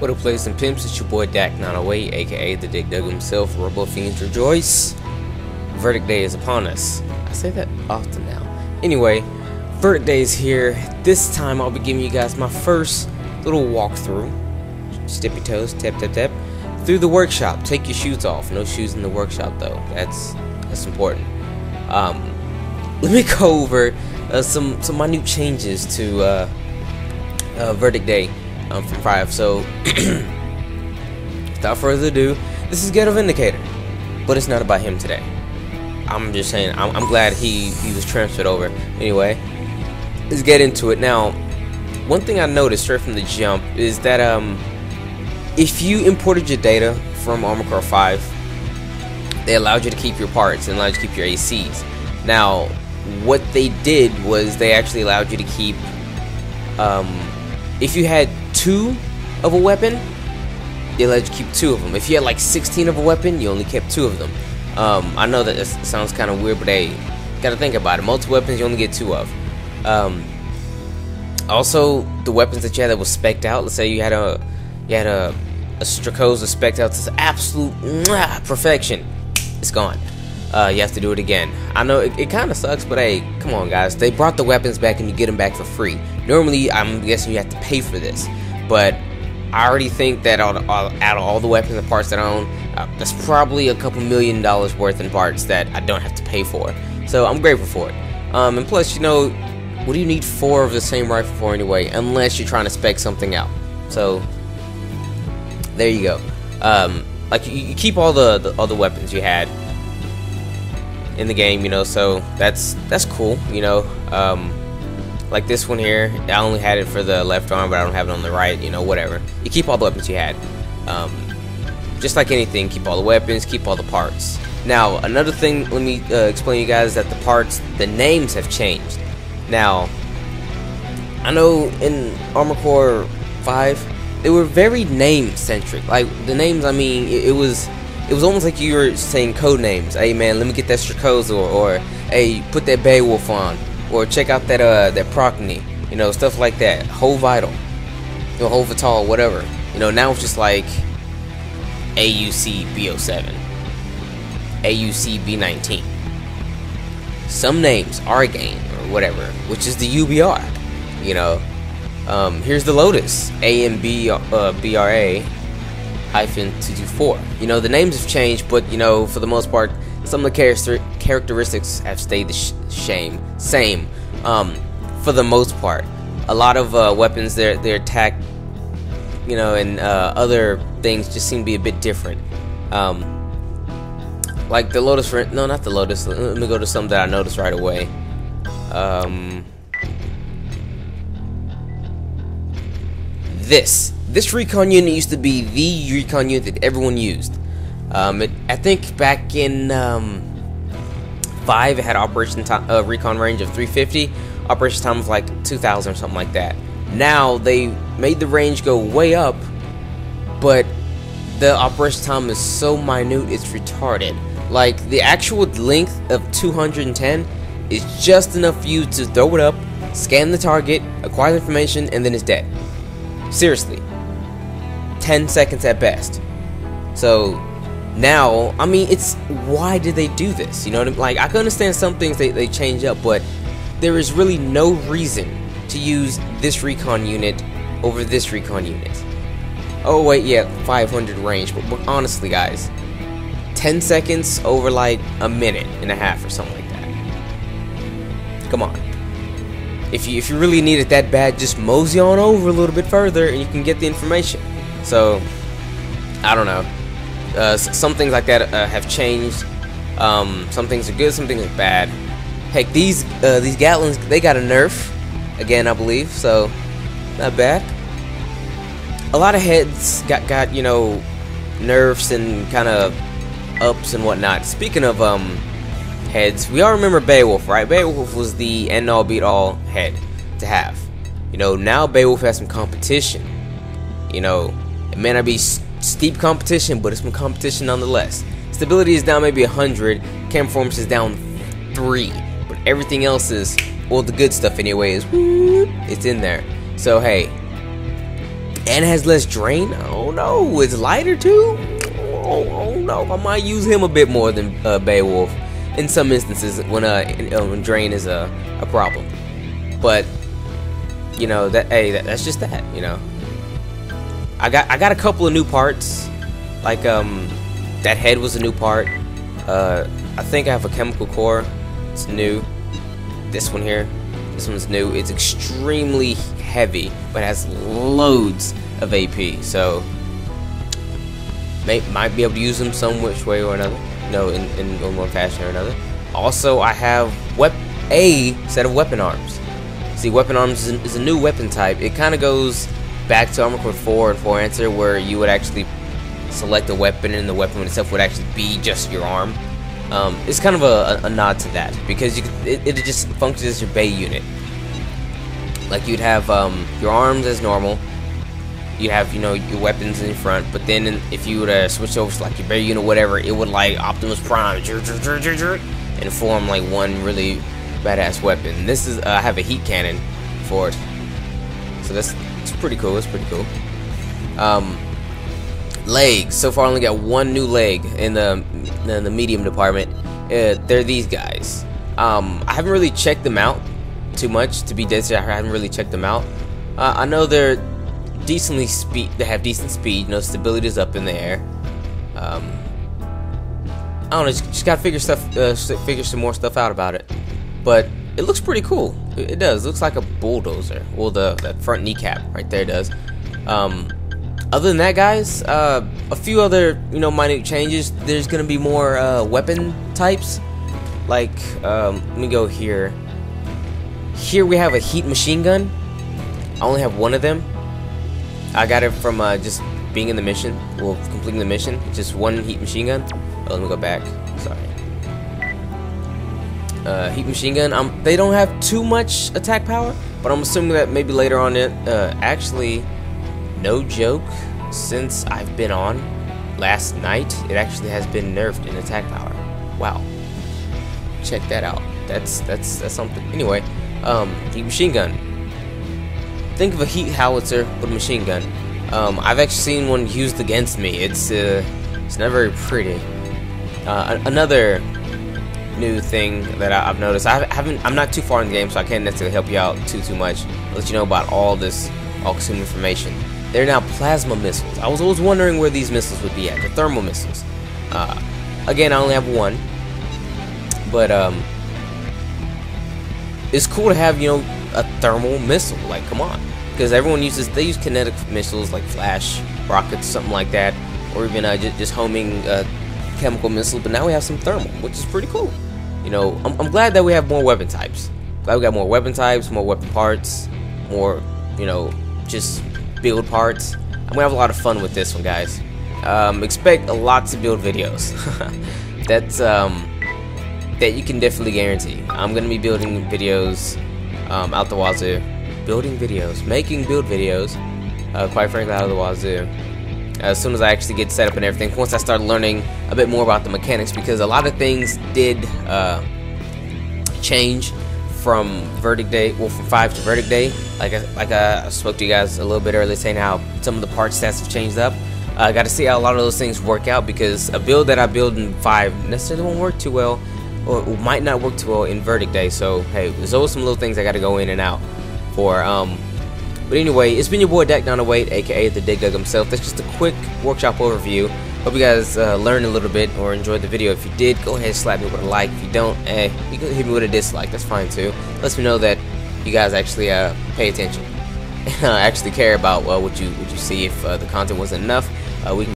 What up, players and pimps? It's your boy Dak908, aka the Dick Dug himself. Robo Fiends rejoice. Verdict day is upon us. I say that often now. Anyway, verdict day is here. This time I'll be giving you guys my first little walkthrough. Step your toes, tap tap tap, through the workshop. Take your shoes off. No shoes in the workshop though. That's important. Let me go over some minute changes to verdict day from 5. So without further ado, this is Ghetto Vindicator, but it's not about him today. I'm just saying I'm glad he was transferred over. Anyway, let's get into it. Now, one thing I noticed straight from the jump is that if you imported your data from Armored Core 5, they allowed you to keep your parts and allowed you to keep your ACs. Now, what they did was they actually allowed you to keep, if you had 2 of a weapon, they allowed you to keep 2 of them. If you had like 16 of a weapon, you only kept 2 of them. I know that this sounds kind of weird, but hey, gotta think about it. Multiple weapons you only get 2 of. Also, the weapons that you had that was spec'd out. Let's say you had a Strakoza spec'd out to absolute perfection. It's gone. You have to do it again. I know it kind of sucks, but hey, come on guys. They brought the weapons back and you get them back for free. Normally, I'm guessing you have to pay for this, but I already think that out of all the weapons and parts that I own, that's probably a couple $1 million worth in parts that I don't have to pay for. So I'm grateful for it. And plus, you know, what do you need 4 of the same rifle for anyway, unless you're trying to spec something out? So there you go. Like you keep all the weapons you had in the game, you know, so that's cool, you know. Like this one here, I only had it for the left arm, but I don't have it on the right, you know, whatever. You keep all the weapons you had. Just like anything, keep all the weapons, keep all the parts. Now, another thing, let me explain to you guys that the parts, the names have changed. Now, I know in Armored Core 5, they were very name-centric. Like, the names, I mean, it was almost like you were saying code names. Hey man, let me get that Strakoza, or hey, put that Beowulf on, or check out that Procny, you know, stuff like that. Whole Vital, you know, Whole Vital, whatever. You know, now it's just like AUC B07, AUC B19. Some names are gained or whatever, which is the UBR. You know, here's the Lotus, AMB BRA-224. You know, the names have changed, but you know, for the most part, some of the characteristics have stayed the same. For the most part, a lot of weapons, their attack, you know, and other things just seem to be a bit different. Like the Lotus, no, not the Lotus. Let me go to some that I noticed right away. This recon unit used to be the recon unit that everyone used. I think back in 5, it had operation time, recon range of 350, operation time of like 2,000 or something like that. Now they made the range go way up, but the operation time is so minute it's retarded. Like the actual length of 210 is just enough for you to throw it up, scan the target, acquire the information, and then it's dead. Seriously, 10 seconds at best. So now, I mean, it's, why did they do this? You know what I mean? Like, I can understand some things they change up, but there is really no reason to use this recon unit over this recon unit. Oh wait, yeah, 500 range, but honestly guys, 10 seconds over like a minute and a half or something like that. Come on. If you really need it that bad, just mosey on over a little bit further and you can get the information. So, I don't know. Some things like that have changed. Some things are good, some things are bad. Heck, these Gatlins, they got a nerf again, I believe, so not bad. A lot of heads got you know, nerfs and kind of ups and whatnot. Speaking of heads, we all remember Beowulf, right? Beowulf was the end-all beat-all head to have. You know, now Beowulf has some competition. You know, it may not be steep competition, but it's some competition nonetheless. Stability is down maybe 100, cam performance is down 3, but everything else is, well, the good stuff anyway is, it's in there. So hey, and it has less drain. Oh no, it's lighter too. Oh no, I might use him a bit more than Beowulf in some instances when drain is a problem. But you know that's just that. You know, I got a couple of new parts, like that head was a new part. I think I have a chemical core. It's new. This one here, this one's new. It's extremely heavy, but has loads of AP. So might be able to use them some which way or another. No, in one fashion or another. Also, I have a set of weapon arms. See, weapon arms is a new weapon type. It kind of goes back to Armored Core 4 and 4 Answer, where you would actually select a weapon and the weapon itself would actually be just your arm. It's kind of a nod to that, because it just functions as your bay unit. Like you'd have your arms as normal. You have, you know, your weapons in front, but then if you were to switch over to like your bay unit, whatever, it would like Optimus Prime and form like one really badass weapon. This is I have a heat cannon for it, so it's pretty cool. It's pretty cool. Legs. So far, I only got one new leg in the medium department. They're these guys. I haven't really checked them out too much, to be dead serious. I haven't really checked them out. I know they're decently they have decent speed. You know, stability is up in the air. I don't know. Just gotta figure some more stuff out about it. But it looks pretty cool. It does. It looks like a bulldozer. Well, that front kneecap right there does. Other than that, guys, a few other, you know, minute changes. There's gonna be more weapon types. Like, let me go here. Here we have a heat machine gun. I only have one of them. I got it from just being in the mission, well, completing the mission. Just one heat machine gun. Oh, let me go back. Sorry. Heat machine gun. They don't have too much attack power, but I'm assuming that maybe later on actually, no joke, since I've been on last night, it actually has been nerfed in attack power. Wow. Check that out. That's something. Anyway, heat machine gun. Think of a heat howitzer with a machine gun. I've actually seen one used against me. It's not very pretty. Another new thing that I've noticed. I'm not too far in the game, so I can't necessarily help you out too much. I'll let you know about all this all-consuming information. They're now plasma missiles. I was always wondering where these missiles would be at. The thermal missiles. Again, I only have one, but it's cool to have, you know, a thermal missile. Like, come on, because everyone they use kinetic missiles like flash rockets, something like that, or even just homing chemical missiles. But now we have some thermal, which is pretty cool. You know, I'm glad that we have more weapon types. Glad we got more weapon types, more weapon parts, more, you know, just build parts. I'm gonna have a lot of fun with this one, guys. Expect a lot to build videos. That's that you can definitely guarantee. I'm gonna be building videos out the wazoo. Making build videos, quite frankly, out of the wazoo. As soon as I actually get set up and everything, once I start learning a bit more about the mechanics, because a lot of things did change from Verdict Day, well, from 5 to Verdict Day. Like I spoke to you guys a little bit earlier, saying how some of the part stats have changed up. I got to see how a lot of those things work out, because a build that I build in 5 necessarily won't work too well, or might not work too well in Verdict Day. So hey, there's always some little things I got to go in and out for. But anyway, it's been your boy Dak Down the Wait, aka the Dig Dug himself. That's just a quick workshop overview. Hope you guys learned a little bit or enjoyed the video. If you did, go ahead and slap me with a like. If you don't, you can hit me with a dislike. That's fine too. Lets me know that you guys actually pay attention, actually care about what you see. If the content wasn't enough, we can